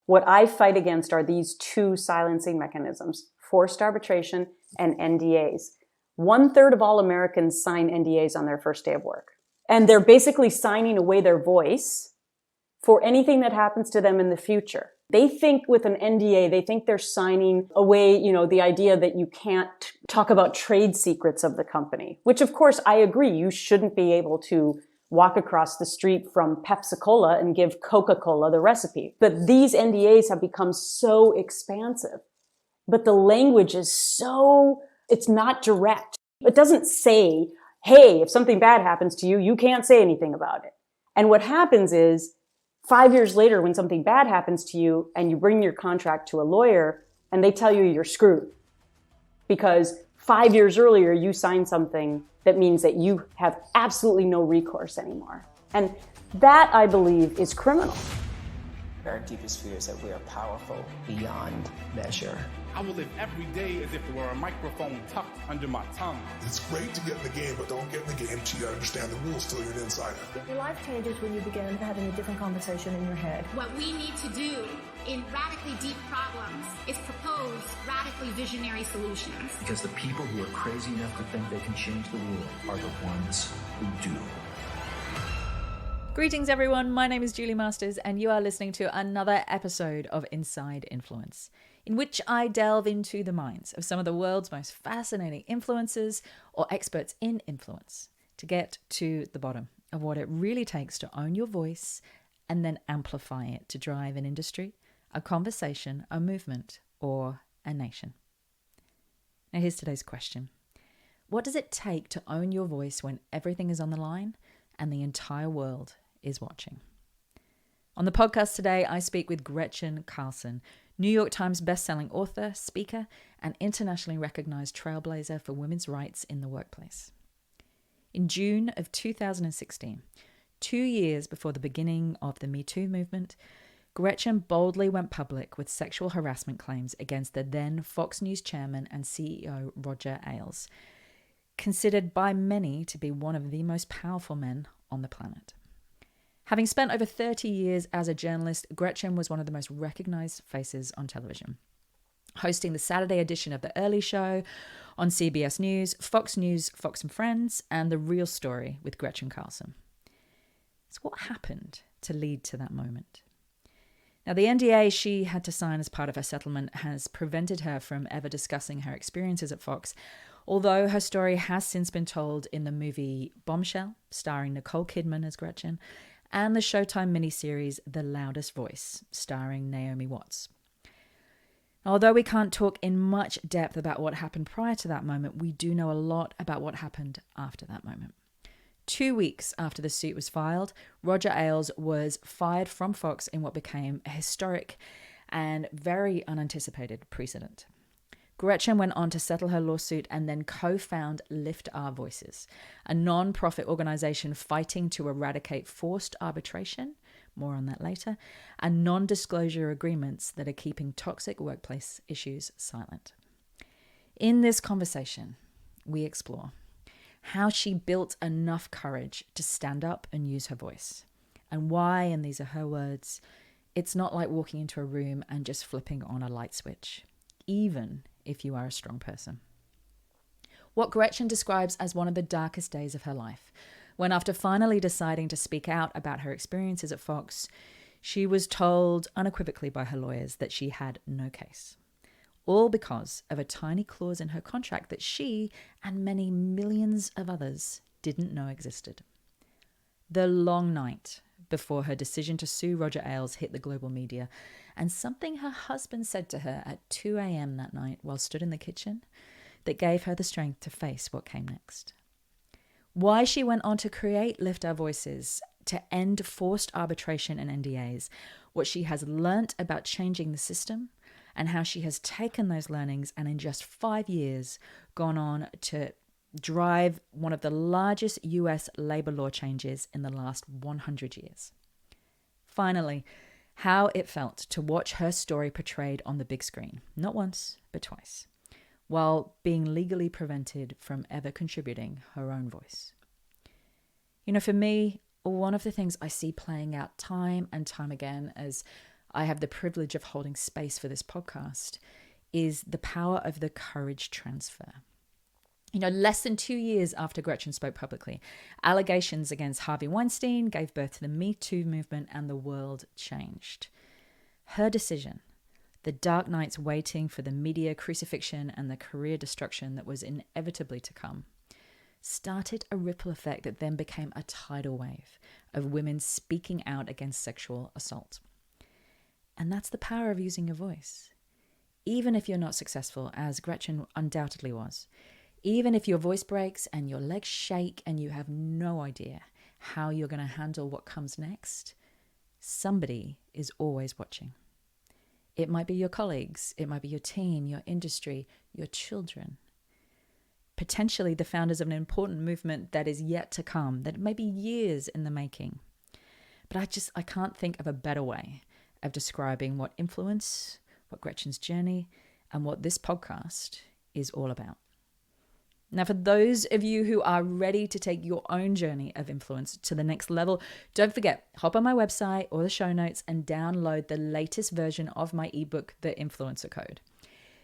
What I fight against are these two silencing mechanisms, forced arbitration and NDAs. 1/3 of all Americans sign NDAs on their first day of work. And they're basically signing away their voice for anything that happens to them in the future. They think with an NDA, they think they're signing away, the idea that you can't talk about trade secrets of the company, which of course I agree. You shouldn't be able to walk across the street from Pepsi-Cola and give Coca-Cola the recipe. But these NDAs have become so expansive. But the language is it's not direct. It doesn't say, hey, if something bad happens to you, you can't say anything about it. And what happens is 5 years later, when something bad happens to you and you bring your contract to a lawyer and they tell you you're screwed because 5 years earlier you signed something that means that you have absolutely no recourse anymore. And that, I believe, is criminal. Our deepest fear is that we are powerful beyond measure. I will live every day as if there were a microphone tucked under my tongue. It's great to get in the game, but don't get in the game till you understand the rules, till you're an insider. Your life changes when you begin having a different conversation in your head. What we need to do in radically deep problems is propose radically visionary solutions. Because the people who are crazy enough to think they can change the world are the ones who do. Greetings, everyone. My name is Julie Masters, and you are listening to another episode of Inside Influence, in which I delve into the minds of some of the world's most fascinating influencers or experts in influence to get to the bottom of what it really takes to own your voice and then amplify it to drive an industry, a conversation, a movement, or a nation. Now, here's today's question. What does it take to own your voice when everything is on the line and the entire world is watching? On the podcast today, I speak with Gretchen Carlson, New York Times bestselling author, speaker, and internationally recognized trailblazer for women's rights in the workplace. In June of 2016, 2 years before the beginning of the Me Too movement, Gretchen boldly went public with sexual harassment claims against the then Fox News chairman and CEO Roger Ailes, considered by many to be one of the most powerful men on the planet. Having spent over 30 years as a journalist, Gretchen was one of the most recognized faces on television, hosting the Saturday edition of The Early Show on CBS News, Fox News, Fox and Friends, and The Real Story with Gretchen Carlson. So what happened to lead to that moment? Now, the NDA she had to sign as part of her settlement has prevented her from ever discussing her experiences at Fox, although her story has since been told in the movie Bombshell, starring Nicole Kidman as Gretchen, and the Showtime miniseries The Loudest Voice, starring Naomi Watts. Although we can't talk in much depth about what happened prior to that moment, we do know a lot about what happened after that moment. 2 weeks after the suit was filed, Roger Ailes was fired from Fox in what became a historic and very unanticipated precedent. Gretchen went on to settle her lawsuit and then co-found Lift Our Voices, a non-profit organization fighting to eradicate forced arbitration, more on that later, and non-disclosure agreements that are keeping toxic workplace issues silent. In this conversation, we explore how she built enough courage to stand up and use her voice, and why, and these are her words, it's not like walking into a room and just flipping on a light switch, even if you are a strong person. What Gretchen describes as one of the darkest days of her life, when after finally deciding to speak out about her experiences at Fox, she was told unequivocally by her lawyers that she had no case. All because of a tiny clause in her contract that she and many millions of others didn't know existed. The long night before her decision to sue Roger Ailes hit the global media, and something her husband said to her at 2 a.m. that night while stood in the kitchen that gave her the strength to face what came next. Why she went on to create Lift Our Voices to end forced arbitration and NDAs, what she has learnt about changing the system, and how she has taken those learnings and in just 5 years gone on to drive one of the largest US labor law changes in the last 100 years. Finally, how it felt to watch her story portrayed on the big screen, not once, but twice, while being legally prevented from ever contributing her own voice. For me, one of the things I see playing out time and time again as I have the privilege of holding space for this podcast is the power of the courage transfer. You know, less than 2 years after Gretchen spoke publicly, allegations against Harvey Weinstein gave birth to the Me Too movement, and the world changed. Her decision, the dark nights waiting for the media crucifixion and the career destruction that was inevitably to come, started a ripple effect that then became a tidal wave of women speaking out against sexual assault. And that's the power of using your voice. Even if you're not successful, as Gretchen undoubtedly was, even if your voice breaks and your legs shake and you have no idea how you're going to handle what comes next, somebody is always watching. It might be your colleagues, it might be your team, your industry, your children. Potentially the founders of an important movement that is yet to come, that may be years in the making. But I can't think of a better way of describing what influence, what Gretchen's journey, and what this podcast is all about. Now, for those of you who are ready to take your own journey of influence to the next level, don't forget, hop on my website or the show notes and download the latest version of my ebook, The Influencer Code.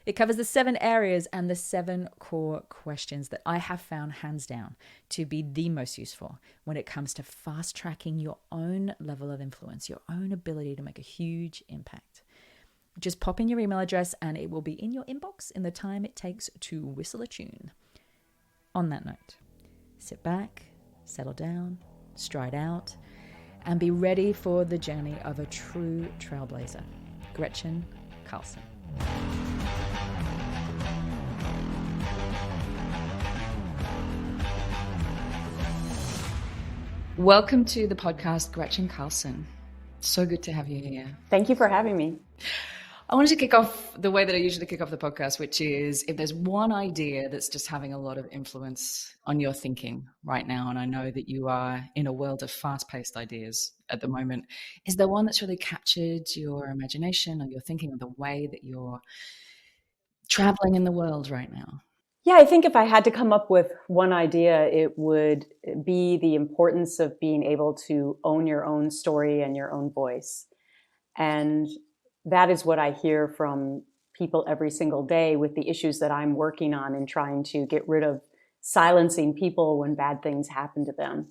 It covers the 7 areas and the 7 core questions that I have found hands down to be the most useful when it comes to fast tracking your own level of influence, your own ability to make a huge impact. Just pop in your email address and it will be in your inbox in the time it takes to whistle a tune. On that note, sit back, settle down, stride out, and be ready for the journey of a true trailblazer, Gretchen Carlson. Welcome to the podcast, Gretchen Carlson. So good to have you here. Thank you for having me. I wanted to kick off the way that I usually kick off the podcast, which is if there's one idea that's just having a lot of influence on your thinking right now, and I know that you are in a world of fast-paced ideas at the moment, is there one that's really captured your imagination or your thinking or the way that you're traveling in the world right now? Yeah, I think if I had to come up with one idea, it would be the importance of being able to own your own story and your own voice. And that is what I hear from people every single day with the issues that I'm working on and trying to get rid of silencing people when bad things happen to them.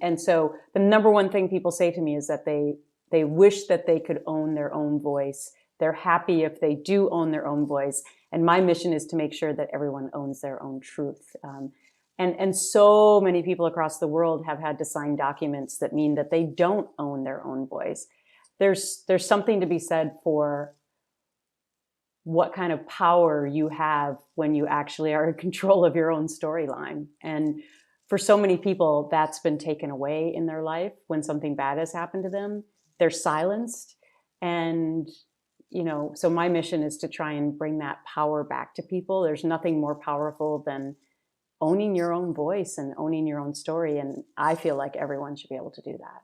And so the number one thing people say to me is that they wish that they could own their own voice. They're happy if they do own their own voice. And my mission is to make sure that everyone owns their own truth. And so many people across the world have had to sign documents that mean that they don't own their own voice. There's something to be said for what kind of power you have when you actually are in control of your own storyline. And for so many people, that's been taken away in their life when something bad has happened to them. They're silenced. And, so my mission is to try and bring that power back to people. There's nothing more powerful than owning your own voice and owning your own story. And I feel like everyone should be able to do that.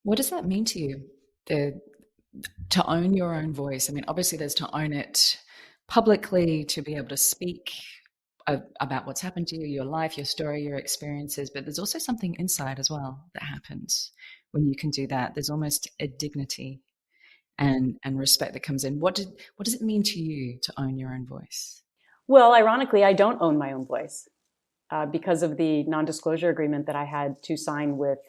What does that mean to you? To own your own voice? I mean, obviously there's to own it publicly, to be able to speak about what's happened to you, your life, your story, your experiences, but there's also something inside as well that happens when you can do that. There's almost a dignity and respect that comes in. What does it mean to you to own your own voice? Well, ironically, I don't own my own voice because of the non-disclosure agreement that I had to sign with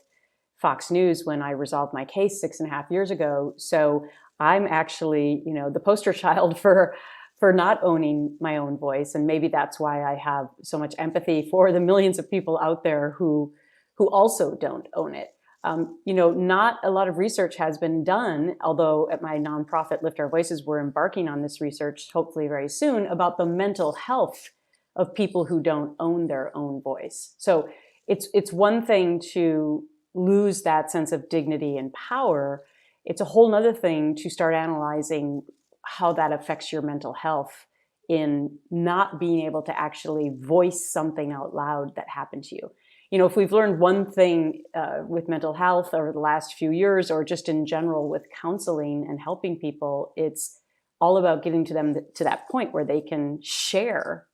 Fox News when I resolved my case 6.5 years ago. So I'm actually, the poster child for not owning my own voice. And maybe that's why I have so much empathy for the millions of people out there who also don't own it. Not a lot of research has been done, although at my nonprofit Lift Our Voices, we're embarking on this research hopefully very soon about the mental health of people who don't own their own voice. So it's one thing to lose that sense of dignity and power. It's a whole nother thing to start analyzing how that affects your mental health in not being able to actually voice something out loud that happened to you. If we've learned one thing with mental health over the last few years, or just in general with counseling and helping people, it's all about getting to them to that point where they can share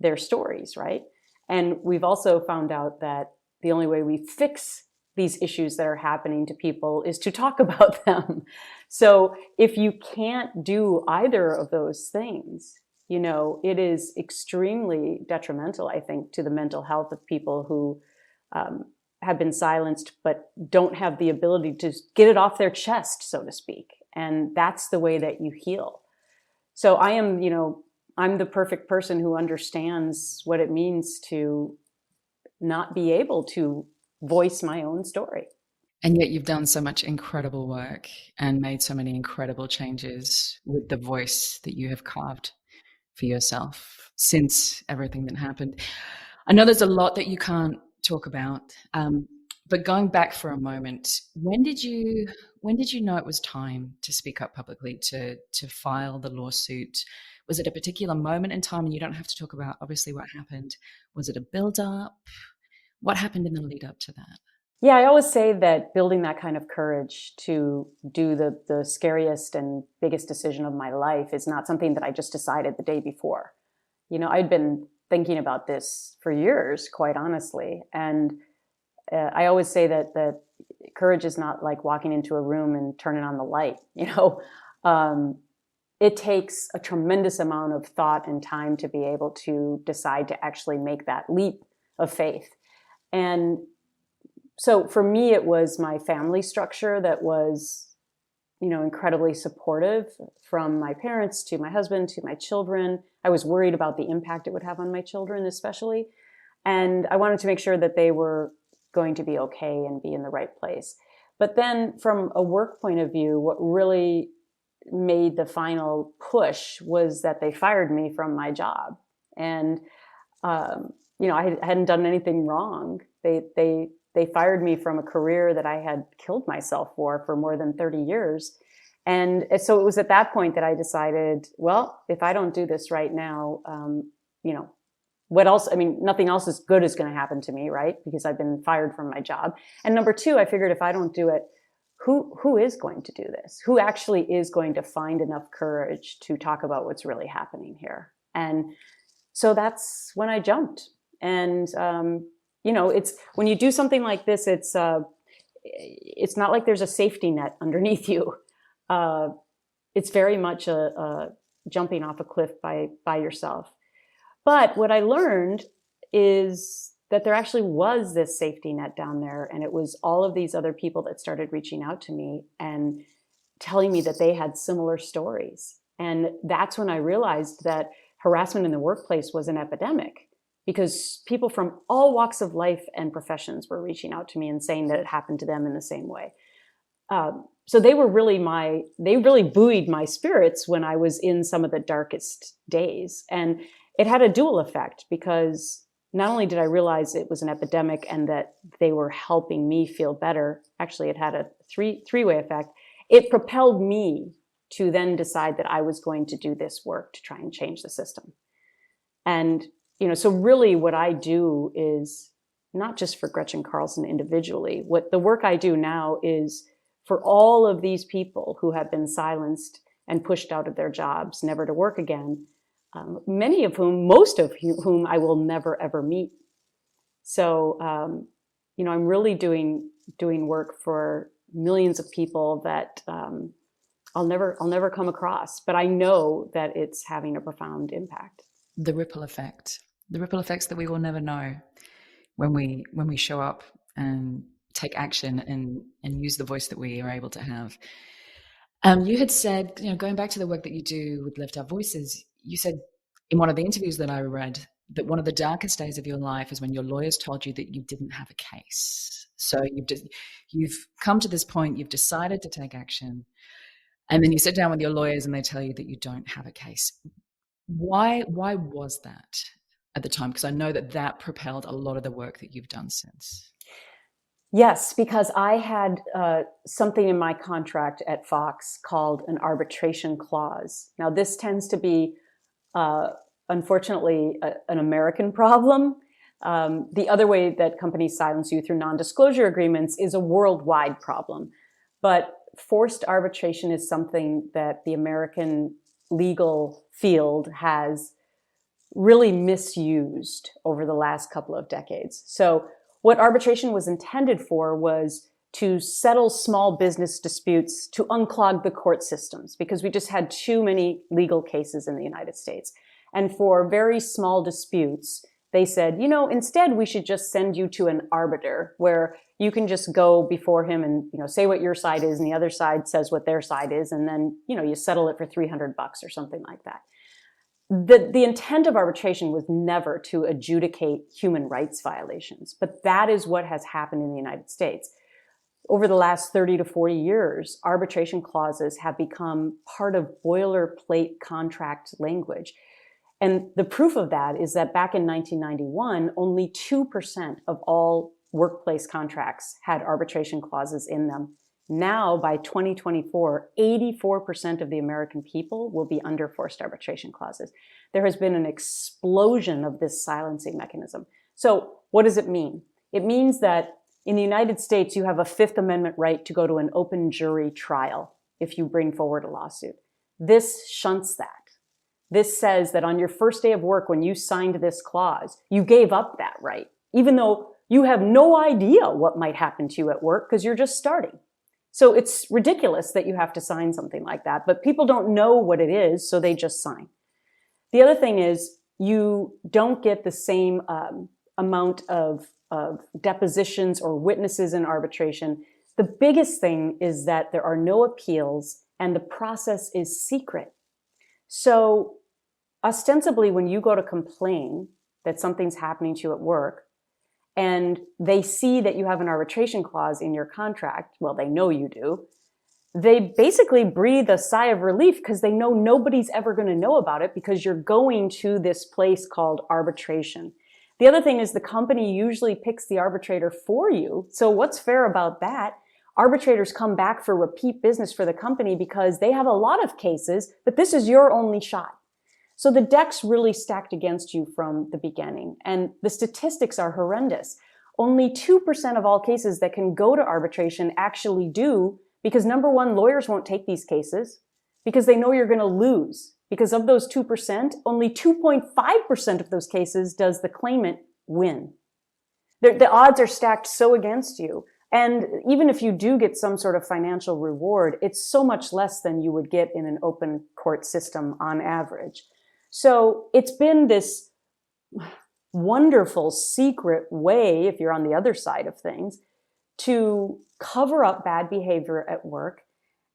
their stories, right? And we've also found out that the only way we fix these issues that are happening to people is to talk about them. So if you can't do either of those things, it is extremely detrimental, I think, to the mental health of people who have been silenced, but don't have the ability to get it off their chest, so to speak. And that's the way that you heal. So I'm the perfect person who understands what it means to not be able to voice my own story. And yet you've done so much incredible work and made so many incredible changes with the voice that you have carved for yourself since everything that happened. I know there's a lot that you can't talk about, but going back for a moment, when did you know it was time to speak up publicly, to file the lawsuit? Was it a particular moment in time? And you don't have to talk about obviously what happened. Was it a build-up? What happened in the lead up to that? Yeah, I always say that building that kind of courage to do the scariest and biggest decision of my life is not something that I just decided the day before. I'd been thinking about this for years, quite honestly. And I always say that courage is not like walking into a room and turning on the light. It takes a tremendous amount of thought and time to be able to decide to actually make that leap of faith. And so for me, it was my family structure that was, incredibly supportive, from my parents to my husband to my children. I was worried about the impact it would have on my children, especially. And I wanted to make sure that they were going to be okay and be in the right place. But then from a work point of view, what really made the final push was that they fired me from my job. And, I hadn't done anything wrong. They fired me from a career that I had killed myself for more than 30 years. And so it was at that point that I decided, well, if I don't do this right now, what else? I mean, nothing else is good is going to happen to me, right? Because I've been fired from my job. And number two, I figured if I don't do it, who is going to do this? Who actually is going to find enough courage to talk about what's really happening here? And so that's when I jumped. And, it's when you do something like this, it's not like there's a safety net underneath you. It's very much a jumping off a cliff by yourself. But what I learned is that there actually was this safety net down there. And it was all of these other people that started reaching out to me and telling me that they had similar stories. And that's when I realized that harassment in the workplace was an epidemic, because people from all walks of life and professions were reaching out to me and saying that it happened to them in the same way. So they really buoyed my spirits when I was in some of the darkest days. And it had a dual effect, because not only did I realize it was an epidemic and that they were helping me feel better, actually it had a three-way effect. It propelled me to then decide that I was going to do this work to try and change the system. And so really what I do is not just for Gretchen Carlson individually. What the work I do now is for all of these people who have been silenced and pushed out of their jobs, never to work again, most of whom I will never, ever meet. So, I'm really doing work for millions of people that I'll never come across, but I know that it's having a profound impact. The ripple effects that we will never know when we show up and take action and use the voice that we are able to have. You had said, going back to the work that you do with Lift Our Voices, you said in one of the interviews that I read that one of the darkest days of your life is when your lawyers told you that you didn't have a case. So you've come to this point, you've decided to take action, and then you sit down with your lawyers and they tell you that you don't have a case. Why was that at the time? Because I know that propelled a lot of the work that you've done since. Yes, because I had something in my contract at Fox called an arbitration clause. Now, this tends to be, unfortunately, an American problem. The other way that companies silence you through non-disclosure agreements is a worldwide problem. But forced arbitration is something that the American legal field has really misused over the last couple of decades. So what arbitration was intended for was to settle small business disputes, to unclog the court systems, because we just had too many legal cases in the United States. And for very small disputes, they said, instead we should just send you to an arbiter where you can just go before him and, say what your side is and the other side says what their side is. And then, you settle it for $300 or something like that. The intent of arbitration was never to adjudicate human rights violations, but that is what has happened in the United States. Over the last 30 to 40 years, arbitration clauses have become part of boilerplate contract language. And the proof of that is that back in 1991, only 2% of all workplace contracts had arbitration clauses in them. Now, by 2024, 84% of the American people will be under forced arbitration clauses. There has been an explosion of this silencing mechanism. So what does it mean? It means that in the United States, you have a Fifth Amendment right to go to an open jury trial if you bring forward a lawsuit. This shunts that. This says that on your first day of work, when you signed this clause, you gave up that right, even though you have no idea what might happen to you at work because you're just starting. So it's ridiculous that you have to sign something like that, but people don't know what it is, so they just sign. The other thing is you don't get the same amount of depositions or witnesses in arbitration. The biggest thing is that there are no appeals and the process is secret. So ostensibly, when you go to complain that something's happening to you at work and they see that you have an arbitration clause in your contract, well, they know you do, they basically breathe a sigh of relief because they know nobody's ever going to know about it because you're going to this place called arbitration. The other thing is the company usually picks the arbitrator for you. So what's fair about that? Arbitrators come back for repeat business for the company because they have a lot of cases, but this is your only shot. So the deck's really stacked against you from the beginning. And the statistics are horrendous. Only 2% of all cases that can go to arbitration actually do, because number one, lawyers won't take these cases because they know you're going to lose. Because of those 2%, only 2.5% of those cases does the claimant win. The odds are stacked so against you. And even if you do get some sort of financial reward, it's so much less than you would get in an open court system on average. So it's been this wonderful secret way, if you're on the other side of things, to cover up bad behavior at work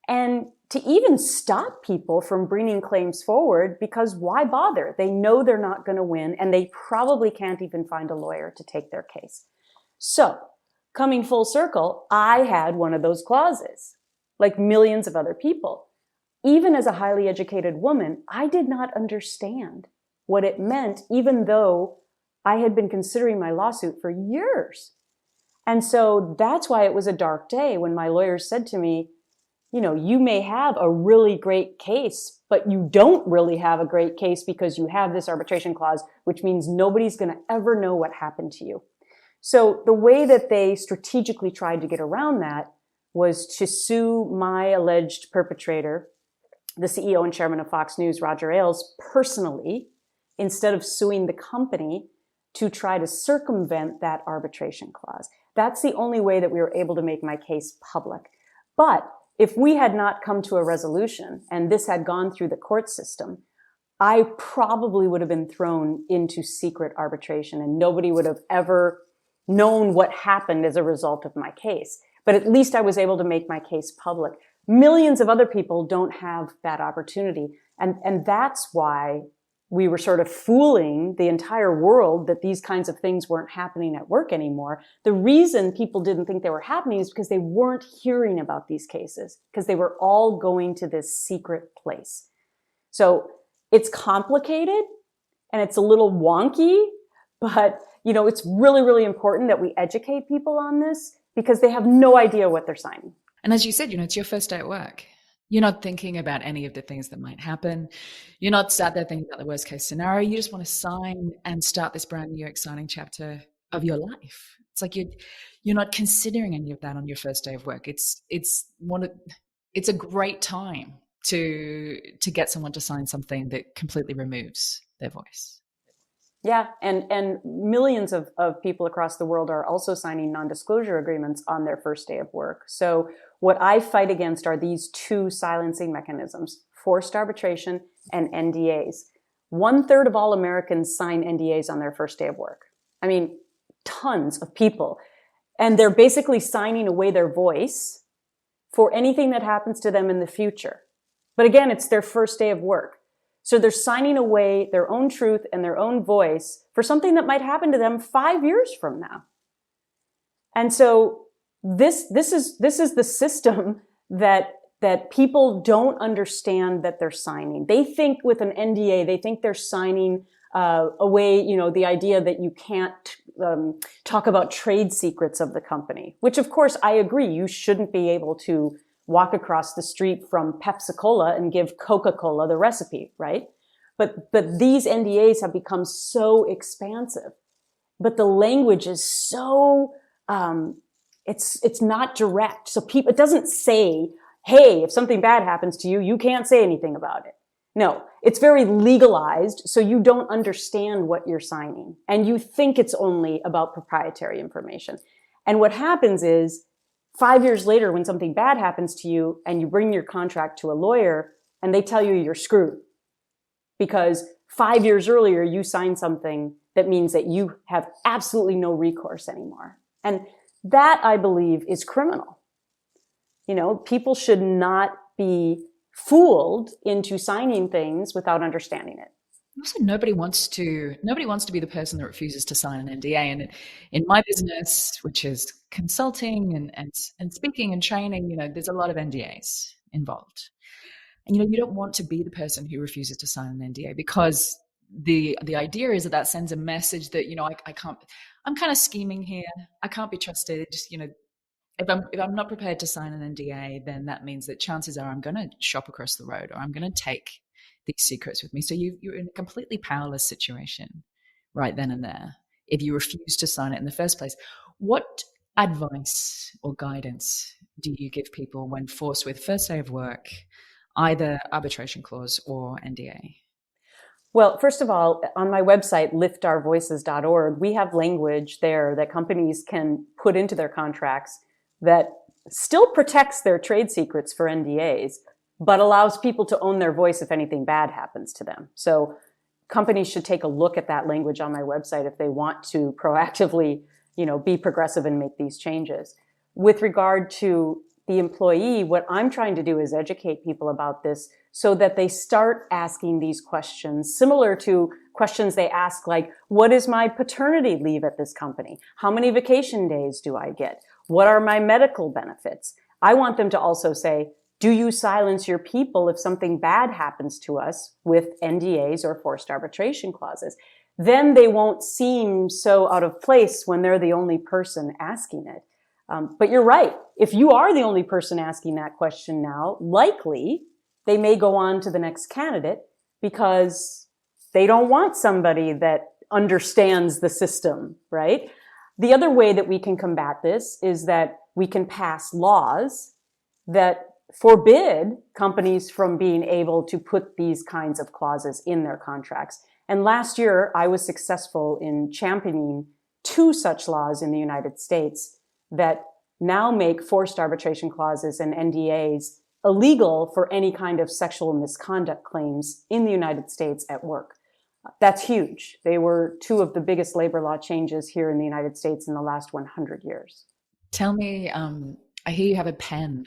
and to even stop people from bringing claims forward, because why bother? They know they're not going to win and they probably can't even find a lawyer to take their case. So coming full circle, I had one of those clauses, like millions of other people. Even as a highly educated woman, I did not understand what it meant, even though I had been considering my lawsuit for years. And so that's why it was a dark day when my lawyers said to me, you may have a really great case, but you don't really have a great case because you have this arbitration clause, which means nobody's going to ever know what happened to you. So the way that they strategically tried to get around that was to sue my alleged perpetrator, the CEO and chairman of Fox News, Roger Ailes, personally, instead of suing the company to try to circumvent that arbitration clause. That's the only way that we were able to make my case public. But if we had not come to a resolution and this had gone through the court system, I probably would have been thrown into secret arbitration and nobody would have ever known what happened as a result of my case. But at least I was able to make my case public. Millions of other people don't have that opportunity. And that's why we were sort of fooling the entire world that these kinds of things weren't happening at work anymore. The reason people didn't think they were happening is because they weren't hearing about these cases, because they were all going to this secret place. So it's complicated and it's a little wonky, but it's really, really important that we educate people on this because they have no idea what they're signing. And as you said, it's your first day at work. You're not thinking about any of the things that might happen. You're not sat there thinking about the worst case scenario. You just want to sign and start this brand new exciting chapter of your life. It's like you're not considering any of that on your first day of work. It's a great time to get someone to sign something that completely removes their voice. Yeah, and millions of people across the world are also signing non-disclosure agreements on their first day of work. So what I fight against are these two silencing mechanisms, forced arbitration and NDAs. 1/3 of all Americans sign NDAs on their first day of work. I mean, tons of people. And they're basically signing away their voice for anything that happens to them in the future. But again, it's their first day of work. So they're signing away their own truth and their own voice for something that might happen to them 5 years from now. And so this is the system that people don't understand that they're signing. They think with an NDA, they think they're signing away, the idea that you can't talk about trade secrets of the company, which of course I agree, you shouldn't be able to walk across the street from Pepsi-Cola and give Coca-Cola the recipe, right? But these NDAs have become so expansive. But the language is so, it's not direct. So it doesn't say, hey, if something bad happens to you, you can't say anything about it. No, it's very legalized, so you don't understand what you're signing. And you think it's only about proprietary information. And what happens is, 5 years later, when something bad happens to you and you bring your contract to a lawyer and they tell you you're screwed because 5 years earlier you signed something that means that you have absolutely no recourse anymore. And that, I believe, is criminal. People should not be fooled into signing things without understanding it. Also, nobody wants to be the person that refuses to sign an NDA. And in my business, which is consulting and speaking and training, there's a lot of NDAs involved. And you don't want to be the person who refuses to sign an NDA, because the idea is that sends a message that I can't. I'm kind of scheming here. I can't be trusted. If I'm not prepared to sign an NDA, then that means that chances are I'm going to shop across the road, or I'm going to take these secrets with me. So you're in a completely powerless situation right then and there if you refuse to sign it in the first place. What advice or guidance do you give people when forced with first day of work, either arbitration clause or NDA? Well, first of all, on my website, liftourvoices.org, we have language there that companies can put into their contracts that still protects their trade secrets for NDAs, but allows people to own their voice if anything bad happens to them. So companies should take a look at that language on my website if they want to proactively, be progressive and make these changes. With regard to the employee, what I'm trying to do is educate people about this so that they start asking these questions, similar to questions they ask like, what is my paternity leave at this company? How many vacation days do I get? What are my medical benefits? I want them to also say, do you silence your people if something bad happens to us with NDAs or forced arbitration clauses? Then they won't seem so out of place when they're the only person asking it. But you're right. If you are the only person asking that question now, likely they may go on to the next candidate because they don't want somebody that understands the system, right? The other way that we can combat this is that we can pass laws that forbid companies from being able to put these kinds of clauses in their contracts. And last year, I was successful in championing 2 such laws in the United States that now make forced arbitration clauses and NDAs illegal for any kind of sexual misconduct claims in the United States at work. That's huge. They were 2 of the biggest labor law changes here in the United States in the last 100 years. Tell me, I hear you have a pen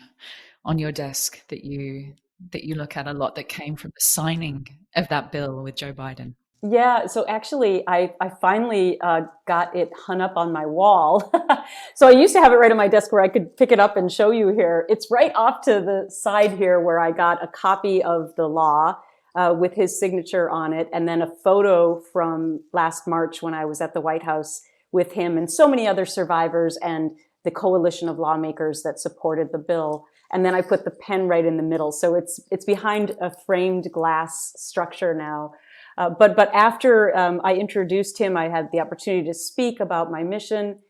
on your desk that you look at a lot that came from the signing of that bill with Joe Biden. Yeah, so actually, I finally got it hung up on my wall. So I used to have it right on my desk where I could pick it up and show you here. It's right off to the side here where I got a copy of the law with his signature on it, and then a photo from last March when I was at the White House with him and so many other survivors and the coalition of lawmakers that supported the bill. And then I put the pen right in the middle. So it's behind a framed glass structure now. But after I introduced him, I had the opportunity to speak about my mission,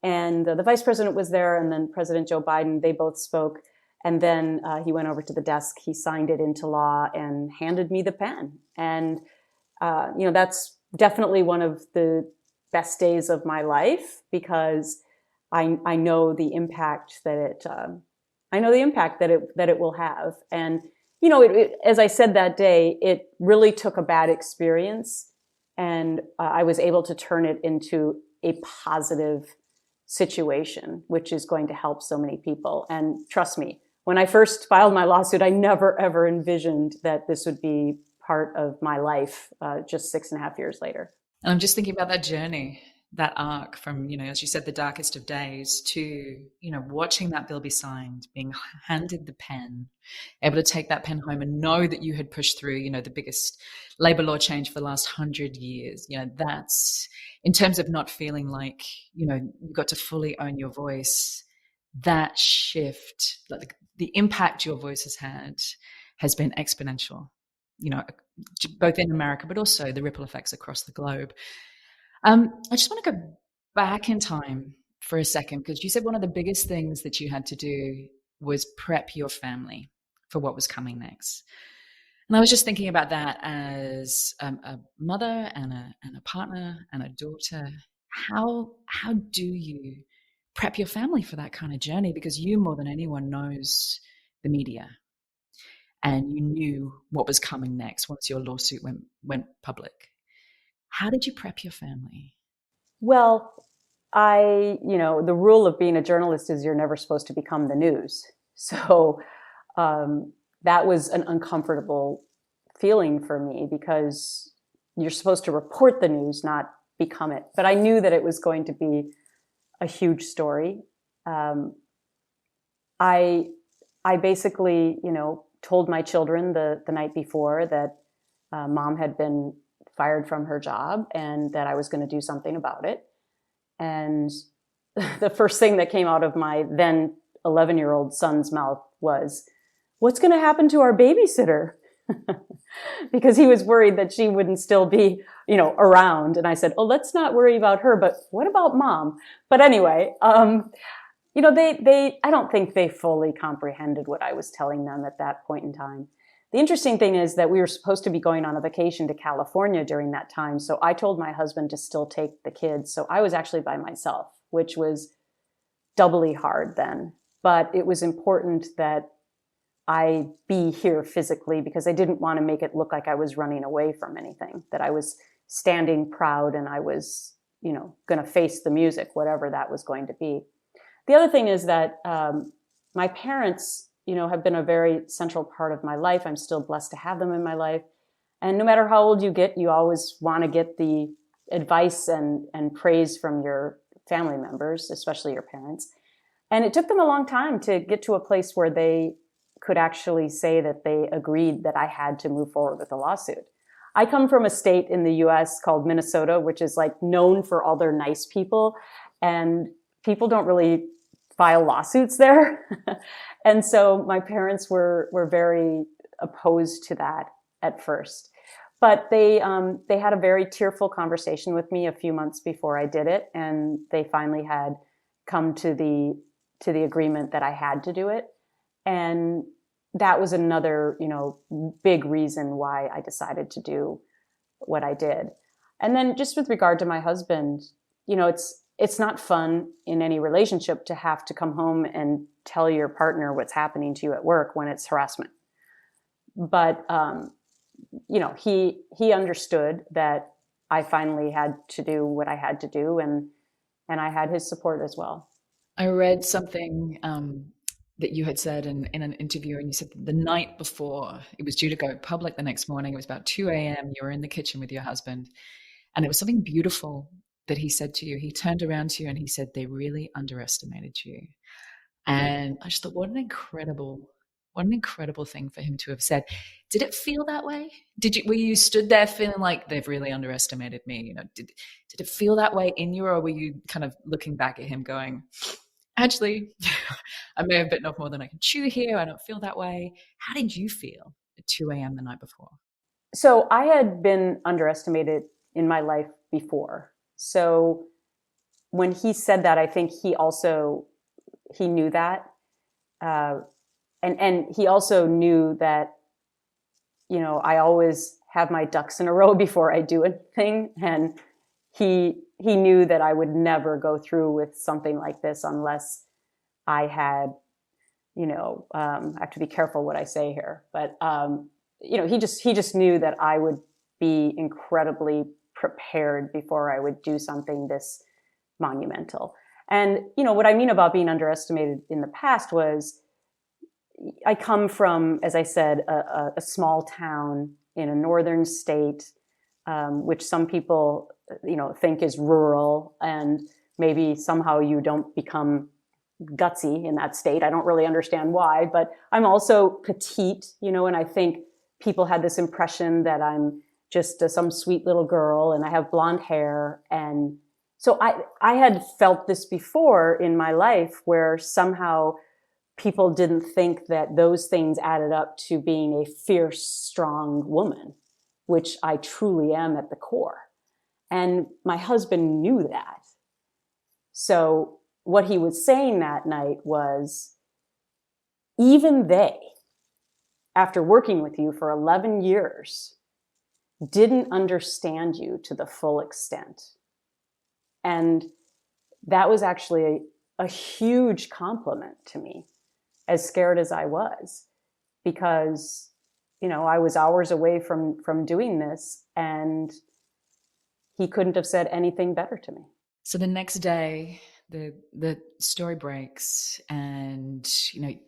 and the vice president was there, and then President Joe Biden, they both spoke. And then he went over to the desk, he signed it into law and handed me the pen. And, that's definitely one of the best days of my life, because I know the impact that it will have. And, you know, as I said that day, it really took a bad experience, and I was able to turn it into a positive situation, which is going to help so many people. And trust me, when I first filed my lawsuit, I never, ever envisioned that this would be part of my life just 6.5 years later. And I'm just thinking about that journey, that arc from, you know, as you said, the darkest of days to, you know, watching that bill be signed, being handed the pen, able to take that pen home and know that you had pushed through, you know, the biggest labor law change for the last 100 years. You know, that's, in terms of not feeling like, you know, you got to fully own your voice, that shift, like the impact your voice has had has been exponential, you know, both in America, but also the ripple effects across the globe. I just want to go back in time for a second, because you said one of the biggest things that you had to do was prep your family for what was coming next. And I was just thinking about that as a mother and a partner and a daughter. How do you prep your family for that kind of journey? Because you, more than anyone, knows the media, and you knew what was coming next once your lawsuit went public. How did you prep your family? Well, the rule of being a journalist is you're never supposed to become the news. So that was an uncomfortable feeling for me, because you're supposed to report the news, not become it. But I knew that it was going to be a huge story. I basically, told my children the night before that mom had been fired from her job and that I was going to do something about it. And the first thing that came out of my then 11-year-old son's mouth was, "What's going to happen to our babysitter?" Because he was worried that she wouldn't still be, around. And I said, "Oh, let's not worry about her, but what about mom?" But anyway, I don't think they fully comprehended what I was telling them at that point in time. The interesting thing is that we were supposed to be going on a vacation to California during that time. So I told my husband to still take the kids. So I was actually by myself, which was doubly hard then. But it was important that I be here physically, because I didn't want to make it look like I was running away from anything, that I was standing proud and I was, going to face the music, whatever that was going to be. The other thing is that my parents, have been a very central part of my life. I'm still blessed to have them in my life. And no matter how old you get, you always want to get the advice and praise from your family members, especially your parents. And it took them a long time to get to a place where they could actually say that they agreed that I had to move forward with a lawsuit. I come from a state in the US called Minnesota, which is like known for all their nice people, and people don't really file lawsuits there. And so my parents were very opposed to that at first. But they had a very tearful conversation with me a few months before I did it, and they finally had come to the agreement that I had to do it. And that was another, big reason why I decided to do what I did. And then just with regard to my husband, it's not fun in any relationship to have to come home and tell your partner what's happening to you at work when it's harassment. But, he understood that I finally had to do what I had to do, and I had his support as well. I read something that you had said in an interview, and you said the night before it was due to go public the next morning, it was about 2 a.m. You were in the kitchen with your husband, and it was something beautiful that he said to you. He turned around to you and he said, "They really underestimated you." And I just thought, what an incredible thing for him to have said. Did it feel that way? Were you stood there feeling like they've really underestimated me? Did it feel that way in you, or were you kind of looking back at him going, actually, I may have bitten off more than I can chew here. I don't feel that way. How did you feel at 2 a.m. the night before? So I had been underestimated in my life before. So when he said that, I think he knew that. And he also knew that, I always have my ducks in a row before I do anything. And he knew that I would never go through with something like this unless I had, I have to be careful what I say here, but, he just knew that I would be incredibly prepared before I would do something this monumental. And, what I mean about being underestimated in the past was I come from, as I said, a small town in a northern state, which some people, think is rural, and maybe somehow you don't become gutsy in that state. I don't really understand why, but I'm also petite, and I think people had this impression that I'm just some sweet little girl and I have blonde hair. And so I had felt this before in my life where somehow people didn't think that those things added up to being a fierce, strong woman, which I truly am at the core. And my husband knew that. So what he was saying that night was, even they, after working with you for 11 years, didn't understand you to the full extent. And that was actually a huge compliment to me, as scared as I was, because, I was hours away from doing this, and he couldn't have said anything better to me. So the next day, the story breaks, and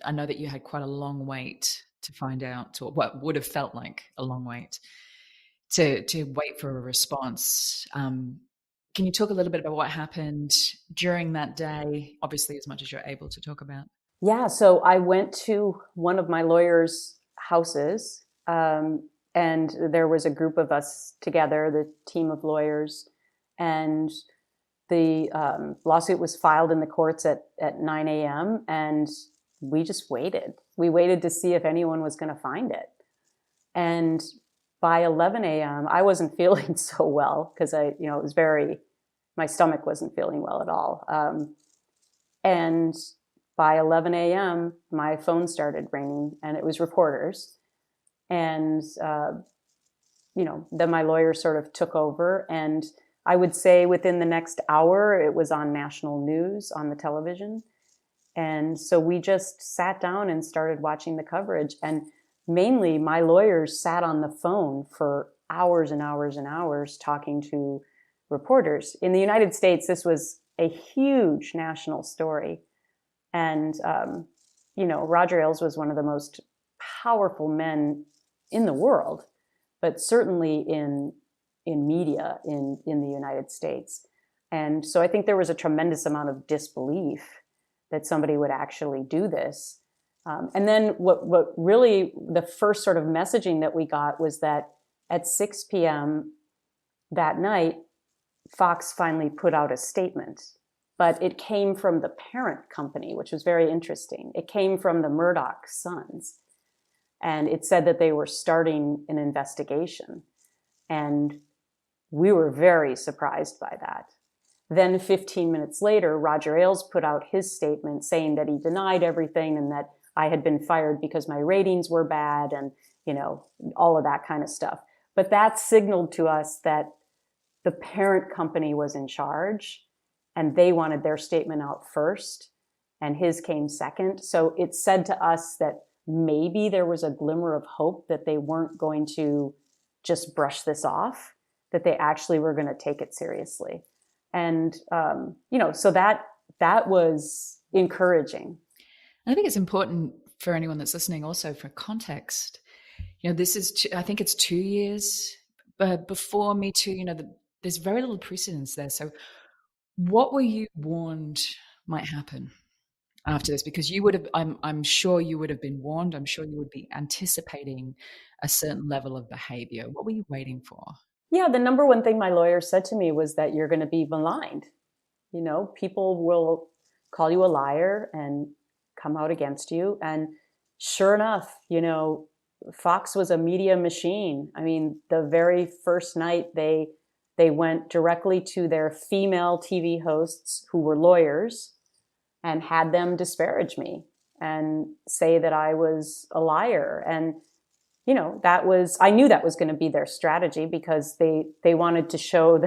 I know that you had quite a long wait to find out, or what would have felt like a long wait to wait for a response. Can you talk a little bit about what happened during that day? Obviously, as much as you're able to talk about. Yeah, so I went to one of my lawyer's houses, and there was a group of us together, the team of lawyers, and the lawsuit was filed in the courts at 9 a.m. and we just waited. We waited to see if anyone was going to find it. And by 11 a.m., I wasn't feeling so well because it was my stomach wasn't feeling well at all. And by 11 a.m., my phone started ringing, and it was reporters. And, then my lawyer sort of took over, and I would say within the next hour, it was on national news on the television. And so we just sat down and started watching the coverage. And mainly my lawyers sat on the phone for hours and hours and hours talking to reporters. In the United States, this was a huge national story. And, Roger Ailes was one of the most powerful men in the world, but certainly in media in the United States. And so I think there was a tremendous amount of disbelief that somebody would actually do this. And then what really the first sort of messaging that we got was that at 6 p.m. that night, Fox finally put out a statement, but it came from the parent company, which was very interesting. It came from the Murdoch sons, and it said that they were starting an investigation. And we were very surprised by that. Then 15 minutes later, Roger Ailes put out his statement saying that he denied everything and that I had been fired because my ratings were bad and, all of that kind of stuff. But that signaled to us that the parent company was in charge and they wanted their statement out first and his came second. So it said to us that maybe there was a glimmer of hope that they weren't going to just brush this off, that they actually were going to take it seriously. And, so that was encouraging. I think it's important for anyone that's listening also for context. This is, I think it's 2 years before Me Too, there's very little precedence there. So what were you warned might happen after this? Because you would have, I'm sure you would have been warned. I'm sure you would be anticipating a certain level of behavior. What were you waiting for? Yeah, the number one thing my lawyer said to me was that you're going to be maligned. People will call you a liar and come out against you. And sure enough, Fox was a media machine. I mean, the very first night they went directly to their female TV hosts who were lawyers and had them disparage me and say that I was a liar. And I knew that was going to be their strategy, because they wanted to show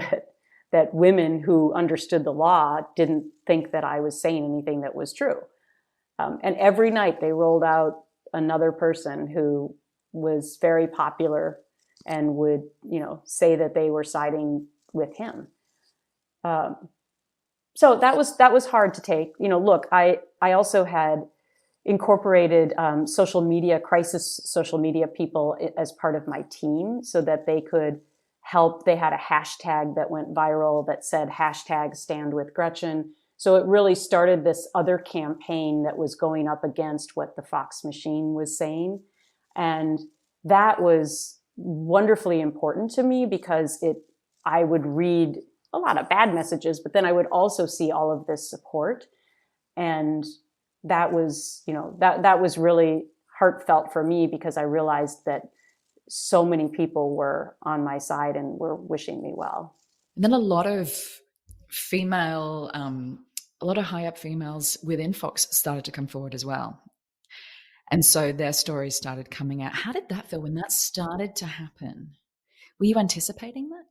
that women who understood the law didn't think that I was saying anything that was true. And every night they rolled out another person who was very popular and would, say that they were siding with him. So that was hard to take. Look, I also had incorporated crisis social media people as part of my team, so that they could help. They had a hashtag that went viral that said #StandWithGretchen. So it really started this other campaign that was going up against what the Fox machine was saying. And that was wonderfully important to me, because I would read a lot of bad messages, but then I would also see all of this support. And that was, that was really heartfelt for me, because I realized that so many people were on my side and were wishing me well. And then a lot of high up females within Fox started to come forward as well. And so their stories started coming out. How did that feel when that started to happen? Were you anticipating that?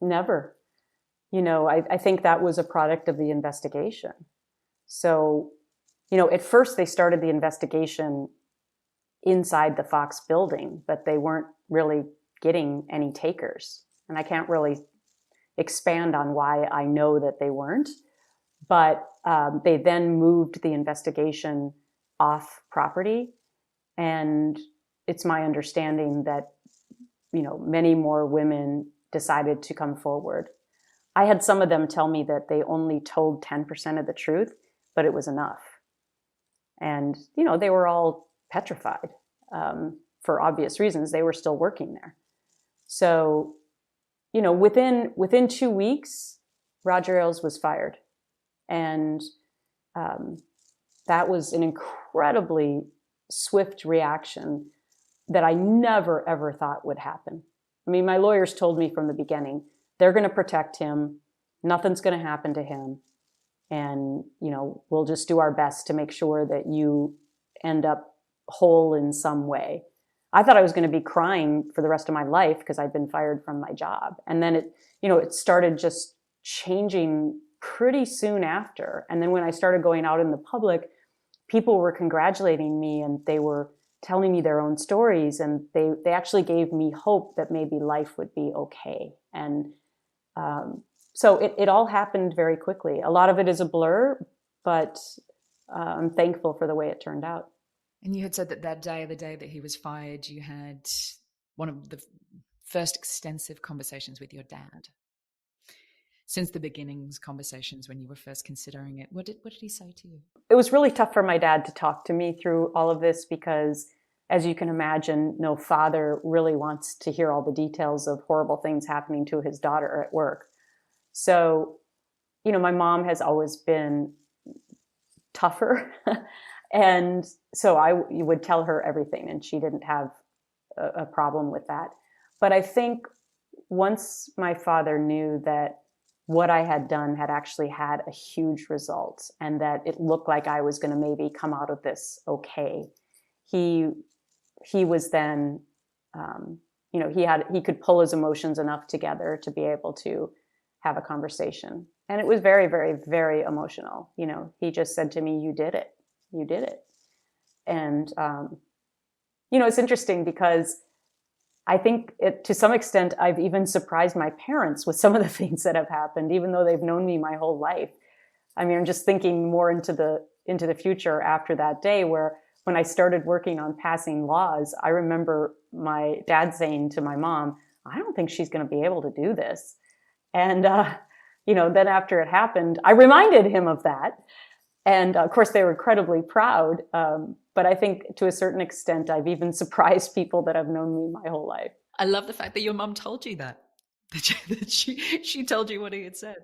Never. I think that was a product of the investigation. So, at first they started the investigation inside the Fox building, but they weren't really getting any takers. And I can't really expand on why I know that they weren't. But they then moved the investigation off property. And it's my understanding that, many more women decided to come forward. I had some of them tell me that they only told 10% of the truth, but it was enough. And, they were all petrified for obvious reasons. They were still working there. So, within 2 weeks, Roger Ailes was fired. And that was an incredibly swift reaction that I never, ever thought would happen. I mean, my lawyers told me from the beginning, they're going to protect him. Nothing's going to happen to him. And, we'll just do our best to make sure that you end up whole in some way. I thought I was going to be crying for the rest of my life because I'd been fired from my job. And then it started just changing pretty soon after. And then when I started going out in the public, people were congratulating me, and they were telling me their own stories, and they actually gave me hope that maybe life would be okay. And so it all happened very quickly. A lot of it is a blur, but I'm thankful for the way it turned out. And you had said that day, the day that he was fired, you had one of the first extensive conversations with your dad. Since the beginnings, conversations when you were first considering it, what did he say to you? It was really tough for my dad to talk to me through all of this, because, as you can imagine, no father really wants to hear all the details of horrible things happening to his daughter at work. So, my mom has always been tougher. And so I would tell her everything, and she didn't have a problem with that. But I think once my father knew that what I had done had actually had a huge result, and that it looked like I was going to maybe come out of this okay, he was then, he could pull his emotions enough together to be able to have a conversation. And it was very, very, very emotional. He just said to me, you did it. And, it's interesting, because I think to some extent, I've even surprised my parents with some of the things that have happened, even though they've known me my whole life. I mean, I'm just thinking more into the future after that day, where when I started working on passing laws, I remember my dad saying to my mom, I don't think she's going to be able to do this. And, then after it happened, I reminded him of that. And of course, they were incredibly proud. But I think to a certain extent, I've even surprised people that have known me my whole life. I love the fact that your mom told you that she told you what he had said.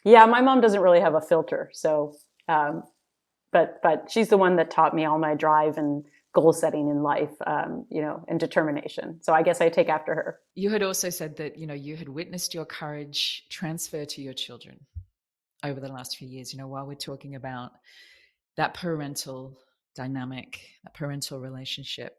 Yeah, my mom doesn't really have a filter. So, but she's the one that taught me all my drive and goal setting in life, and determination. So I guess I take after her. You had also said that, you had witnessed your courage transfer to your children over the last few years, while we're talking about that parental dynamic, that parental relationship.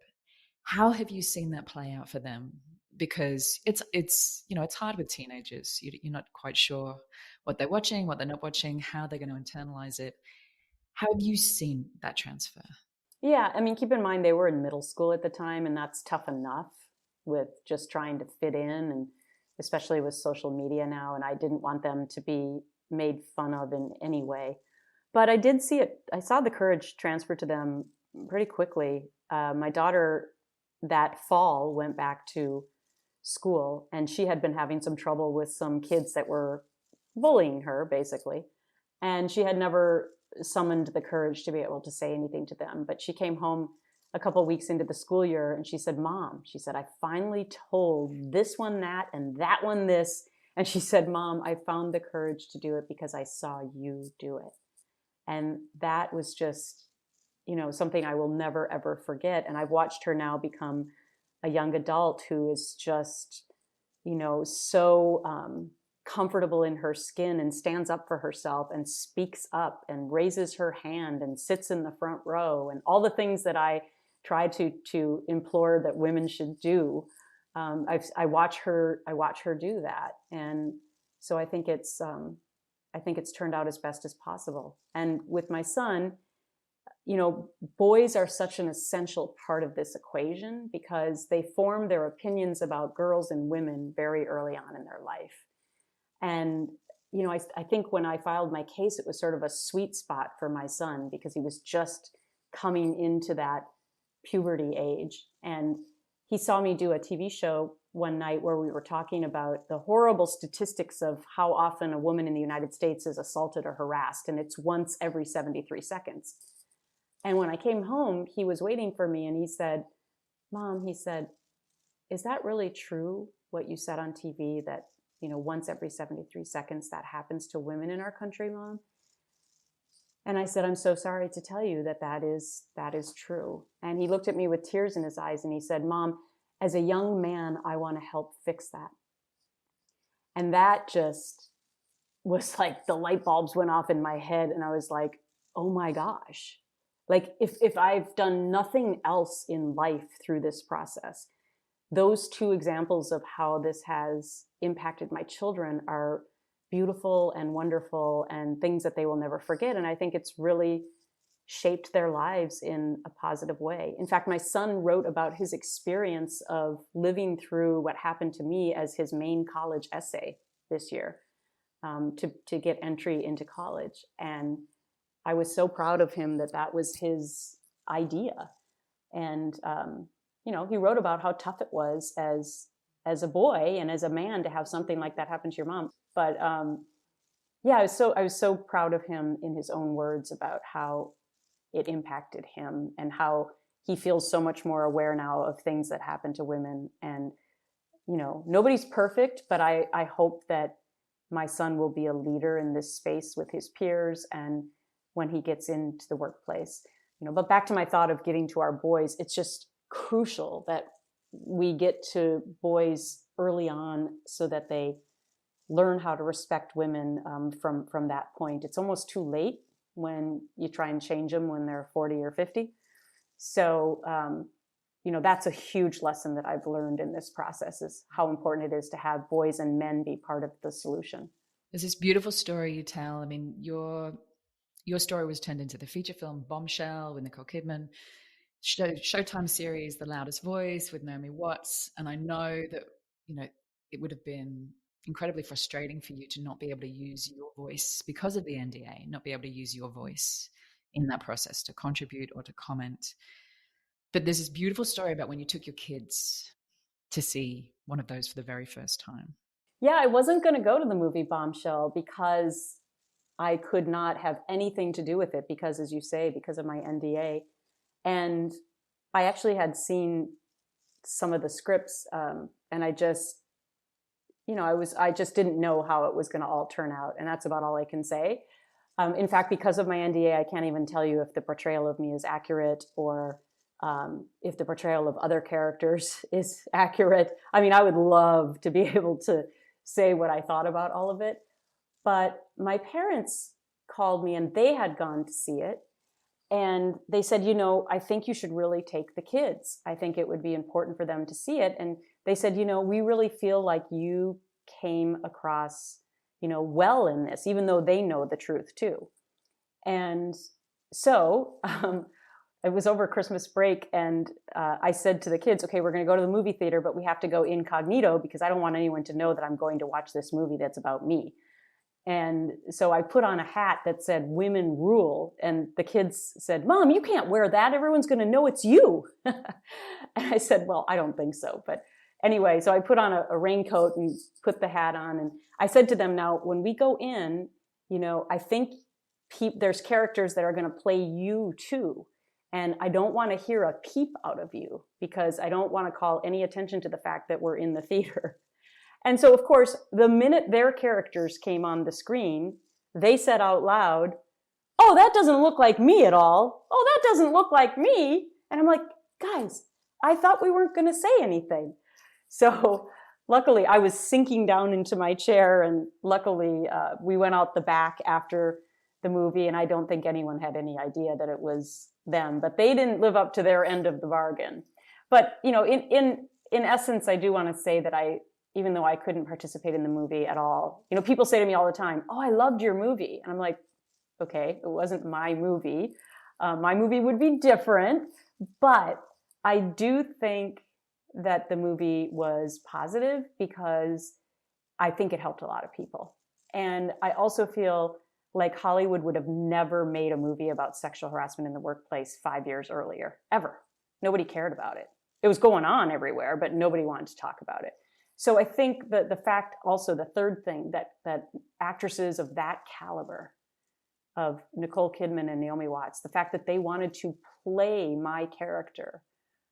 How have you seen that play out for them? Because it's you know, it's hard with teenagers. You're not quite sure what they're watching, what they're not watching, how they're going to internalize it. How have you seen that transfer? Yeah, I mean, keep in mind they were in middle school at the time, and that's tough enough with just trying to fit in, and especially with social media now. And I didn't want them to be made fun of in any way. But I did see it. I saw the courage transfer to them pretty quickly. My daughter that fall went back to school, and she had been having some trouble with some kids that were bullying her, basically. And she had never summoned the courage to be able to say anything to them. But she came home a couple of weeks into the school year and she said, Mom, she said, I finally told this one that and that one this. And she said, Mom, I found the courage to do it because I saw you do it. And that was just, you know, something I will never, ever forget. And I've watched her now become a young adult who is just, you know, so comfortable in her skin and stands up for herself and speaks up and raises her hand and sits in the front row and all the things that I try to implore that women should do. I watch her do that, and so I think it's turned out as best as possible. And with my son, you know, boys are such an essential part of this equation because they form their opinions about girls and women very early on in their life. And, you know, I think when I filed my case, it was sort of a sweet spot for my son because he was just coming into that puberty age. And he saw me do a TV show one night where we were talking about the horrible statistics of how often a woman in the United States is assaulted or harassed. And it's once every 73 seconds. And when I came home, he was waiting for me and he said, Mom, he said, is that really true what you said on TV that, you know, once every 73 seconds that happens to women in our country, Mom? And I said, I'm so sorry to tell you that is true. And he looked at me with tears in his eyes and he said, Mom, as a young man, I want to help fix that. And that just was like the light bulbs went off in my head. And I was like, oh my gosh. Like if I've done nothing else in life through this process, those two examples of how this has impacted my children are beautiful and wonderful and things that they will never forget. And I think it's really shaped their lives in a positive way. In fact, my son wrote about his experience of living through what happened to me as his main college essay this year, to get entry into college. And I was so proud of him that was his idea. And, you know, he wrote about how tough it was as a boy and as a man to have something like that happen to your mom. But yeah, I was so proud of him in his own words about how it impacted him and how he feels so much more aware now of things that happen to women. And, you know, nobody's perfect, but I hope that my son will be a leader in this space with his peers and when he gets into the workplace. You know, but back to my thought of getting to our boys, it's just crucial that we get to boys early on so that they learn how to respect women from that point. It's almost too late when you try and change them when they're 40 or 50. So, you know, that's a huge lesson that I've learned in this process is how important it is to have boys and men be part of the solution. There's this beautiful story you tell. I mean, your story was turned into the feature film Bombshell with Nicole Kidman, Showtime series The Loudest Voice with Naomi Watts. And I know that, you know, it would have been incredibly frustrating for you to not be able to use your voice because of the NDA, not be able to use your voice in that process to contribute or to comment. But there's this beautiful story about when you took your kids to see one of those for the very first time. Yeah, I wasn't going to go to the movie Bombshell because I could not have anything to do with it because, as you say, because of my NDA. And I actually had seen some of the scripts and I just, you know, I just didn't know how it was going to all turn out. And that's about all I can say. In fact, because of my NDA, I can't even tell you if the portrayal of me is accurate or if the portrayal of other characters is accurate. I mean, I would love to be able to say what I thought about all of it. But my parents called me and they had gone to see it. And they said, I think you should really take the kids. I think it would be important for them to see it. And they said, we really feel like you came across, well in this, even though they know the truth too. And so it was over Christmas break, and I said to the kids, okay, we're going to go to the movie theater, but we have to go incognito because I don't want anyone to know that I'm going to watch this movie that's about me. And so I put on a hat that said "Women Rule," and the kids said, "Mom, you can't wear that. Everyone's going to know it's you." And I said, "Well, I don't think so." But anyway, so I put on a raincoat and put the hat on, and I said to them, "Now, when we go in, I think there's characters that are going to play you too. And I don't want to hear a peep out of you because I don't want to call any attention to the fact that we're in the theater." And so, of course, the minute their characters came on the screen, they said out loud, "Oh, that doesn't look like me at all. Oh, that doesn't look like me." And I'm like, guys, I thought we weren't going to say anything. So luckily, I was sinking down into my chair, and luckily we went out the back after the movie, and I don't think anyone had any idea that it was them, but they didn't live up to their end of the bargain. But, in essence, I do want to say that even though I couldn't participate in the movie at all, people say to me all the time, "Oh, I loved your movie." And I'm like, okay, it wasn't my movie. My movie would be different, but I do think that the movie was positive because I think it helped a lot of people. And I also feel like Hollywood would have never made a movie about sexual harassment in the workplace 5 years earlier, ever. Nobody cared about it. It was going on everywhere, but nobody wanted to talk about it. So I think that the fact also, the third thing, that actresses of that caliber, of Nicole Kidman and Naomi Watts, the fact that they wanted to play my character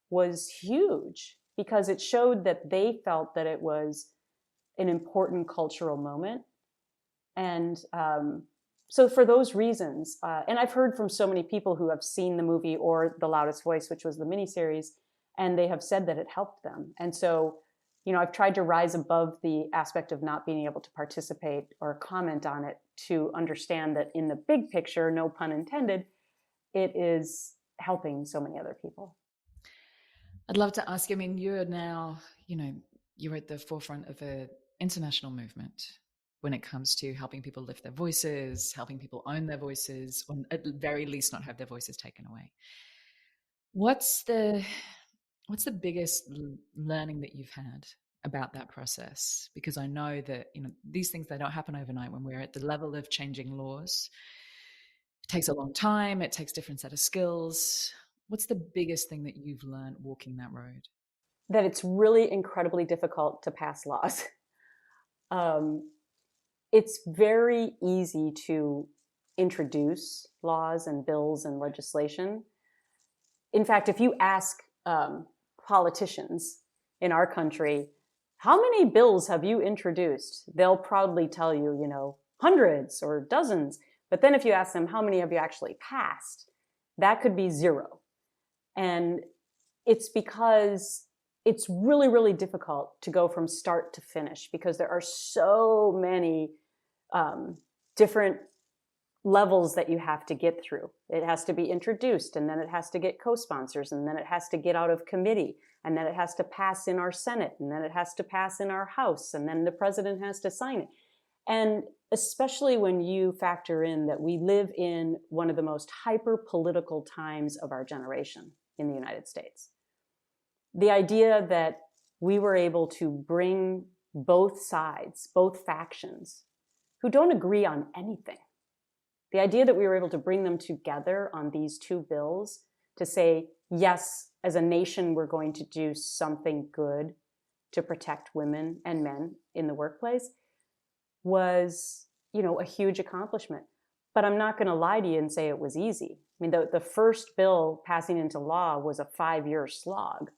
was huge because it showed that they felt that it was an important cultural moment. And so for those reasons, and I've heard from so many people who have seen the movie or The Loudest Voice, which was the miniseries, and they have said that it helped them. And so, I've tried to rise above the aspect of not being able to participate or comment on it to understand that in the big picture, no pun intended, it is helping so many other people. I'd love to ask you, you're now, you're at the forefront of an international movement when it comes to helping people lift their voices, helping people own their voices, or at the very least not have their voices taken away. What's the biggest learning that you've had about that process? Because I know that, these things, they don't happen overnight. When we're at the level of changing laws, it takes a long time. It takes a different set of skills. What's the biggest thing that you've learned walking that road? That it's really incredibly difficult to pass laws. It's very easy to introduce laws and bills and legislation. In fact, if you ask politicians in our country, how many bills have you introduced? They'll proudly tell you, hundreds or dozens. But then if you ask them, how many have you actually passed? That could be zero. And it's because it's really, really difficult to go from start to finish because there are so many different levels that you have to get through. It has to be introduced, and then it has to get co-sponsors, and then it has to get out of committee, and then it has to pass in our Senate, and then it has to pass in our House, and then the president has to sign it. And especially when you factor in that we live in one of the most hyper-political times of our generation in the United States. The idea that we were able to bring both sides, both factions, who don't agree on anything, the idea that we were able to bring them together on these two bills to say, yes, as a nation, we're going to do something good to protect women and men in the workplace was, a huge accomplishment. But I'm not going to lie to you and say it was easy. The first bill passing into law was a 5-year slog.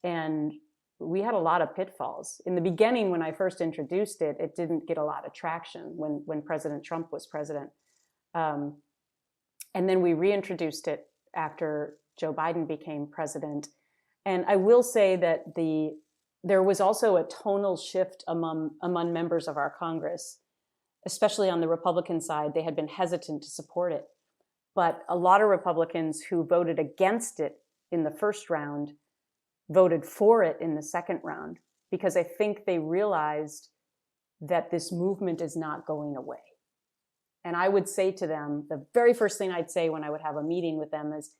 And we had a lot of pitfalls. In the beginning, when I first introduced it, it didn't get a lot of traction when President Trump was president. And then we reintroduced it after Joe Biden became president. And I will say that there was also a tonal shift among members of our Congress, especially on the Republican side. They had been hesitant to support it. But a lot of Republicans who voted against it in the first round voted for it in the second round, because I think they realized that this movement is not going away. And I would say to them, the very first thing I'd say when I would have a meeting with them is,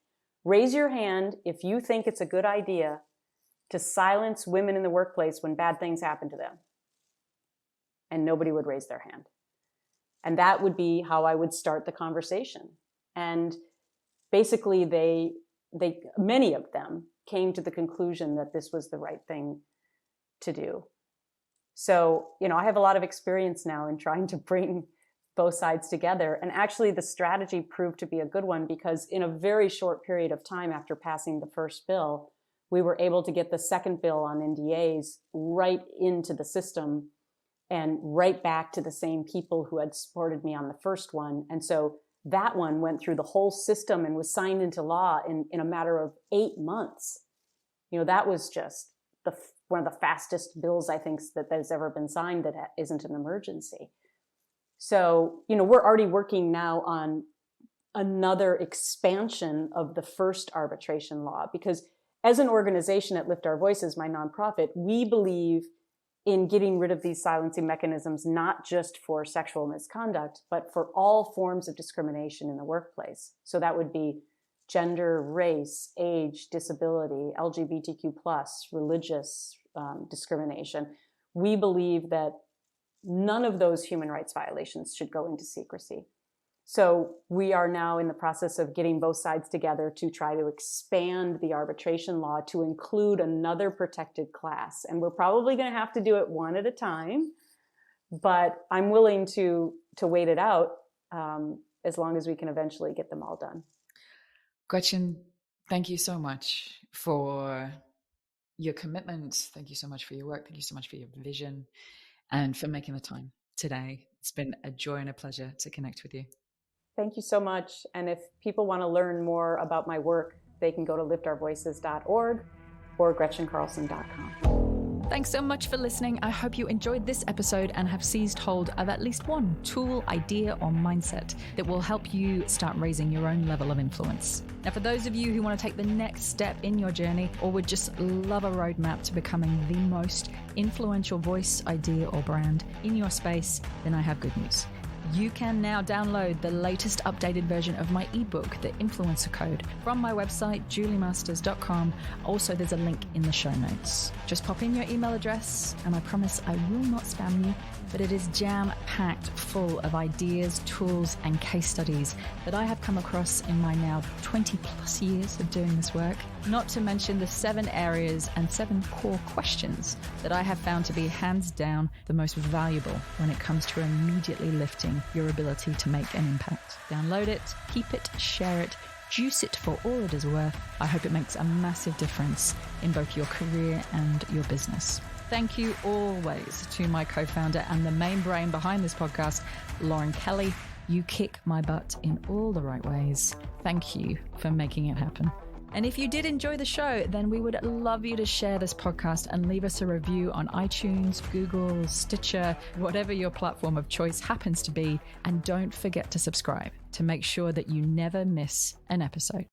raise your hand if you think it's a good idea to silence women in the workplace when bad things happen to them. And nobody would raise their hand. And that would be how I would start the conversation. And basically many of them came to the conclusion that this was the right thing to do. So, I have a lot of experience now in trying to bring both sides together. And actually the strategy proved to be a good one, because in a very short period of time after passing the first bill, we were able to get the second bill on NDAs right into the system and right back to the same people who had supported me on the first one. And so that one went through the whole system and was signed into law in a matter of 8 months. That was just one of the fastest bills I think that has ever been signed that isn't an emergency. So, we're already working now on another expansion of the first arbitration law, because as an organization at Lift Our Voices, my nonprofit, we believe in getting rid of these silencing mechanisms, not just for sexual misconduct, but for all forms of discrimination in the workplace. So that would be gender, race, age, disability, LGBTQ+, religious discrimination. We believe that none of those human rights violations should go into secrecy. So we are now in the process of getting both sides together to try to expand the arbitration law to include another protected class. And we're probably going to have to do it one at a time, but I'm willing to wait it out as long as we can eventually get them all done. Gretchen, thank you so much for your commitment. Thank you so much for your work. Thank you so much for your vision and for making the time today. It's been a joy and a pleasure to connect with you. Thank you so much. And if people want to learn more about my work, they can go to liftourvoices.org or gretchencarlson.com. Thanks so much for listening. I hope you enjoyed this episode and have seized hold of at least one tool, idea, or mindset that will help you start raising your own level of influence. Now, for those of you who want to take the next step in your journey or would just love a roadmap to becoming the most influential voice, idea, or brand in your space, then I have good news. You can now download the latest updated version of my ebook, The Influencer Code, from my website, juliemasters.com. Also, there's a link in the show notes. Just pop in your email address, and I promise I will not spam you, but it is jam-packed full of ideas, tools, and case studies that I have come across in my now 20 plus years of doing this work. Not to mention the 7 areas and 7 core questions that I have found to be hands down the most valuable when it comes to immediately lifting your ability to make an impact. Download it, keep it, share it, juice it for all it is worth. I hope it makes a massive difference in both your career and your business. Thank you always to my co-founder and the main brain behind this podcast, Lauren Kelly. You kick my butt in all the right ways. Thank you for making it happen. And if you did enjoy the show, then we would love you to share this podcast and leave us a review on iTunes, Google, Stitcher, whatever your platform of choice happens to be. And don't forget to subscribe to make sure that you never miss an episode.